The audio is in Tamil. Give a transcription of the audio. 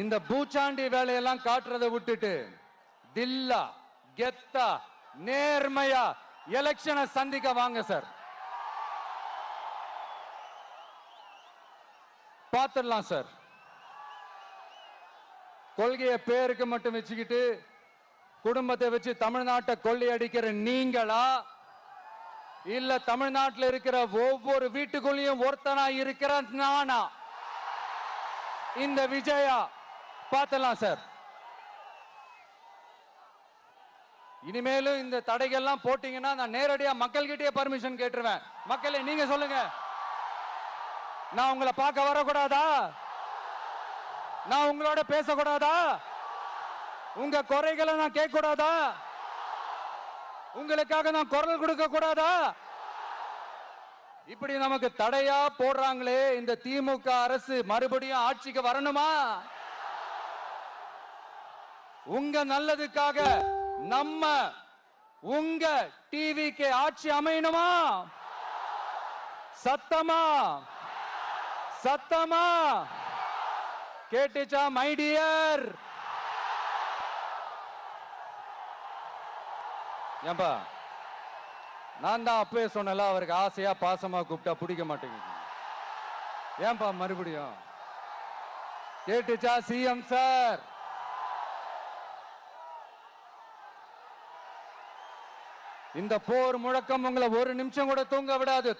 இந்த பூச்சாண்டி வேலையெல்லாம் காட்டுறதை விட்டுட்டு தில்லா கெத்தா நேர்மையா எலெக்ஷனை சந்திக்க வாங்க சார். பார்த்துடலாம் சார். கொள்கையை பேருக்கு மட்டும் வச்சுக்கிட்டு குடும்பத்தை வச்சு தமிழ்நாட்டை கொள்ளையடிக்கிற நீங்களா, இல்ல தமிழ்நாட்டில் இருக்கிற ஒவ்வொரு வீட்டுக்குள்ளேயும் ஒருத்தனா இருக்கிற நானா, இந்த விஜயா? பார்த்துடலாம் சார். இனிமேலும் இந்த தடைகள்லாம் போட்டீங்கன்னா நான் நேரடியா மக்கள்கிட்டயே பர்மிஷன் கேட்டுருவேன். மக்களே நீங்க சொல்லுங்க, நான் உங்களை பார்க்க வரக்கூடாதா? நான் உங்களோட பேசக்கூடாதா? உங்க குறைகளை நான் கேட்க கூடாதா? உங்களுக்காக நான் குரல் கொடுக்க கூடாதா? இப்படி நமக்கு தடையா போடுறாங்களே, இந்த திமுக அரசு மறுபடியும் ஆட்சிக்கு வரணுமா? உங்க நல்லதுக்காக நம்ம உங்க டிவிக்கு ஆட்சி அமையணுமா? சத்தமா சத்தமா கேட்டுச்சா மை டியர்? ஏன்பா, நான் தான் அப்பவே சொன்னல, அவருக்கு ஆசையா பாசமா கூப்பிட்டா பிடிக்க மாட்டேங்குது. ஏன்பா மறுபடியும்? கேட்டுச்சா சிஎம் சார்? இந்த போர் முழக்கம் உங்களை ஒரு நிமிஷம் கூட தூங்க விடாது.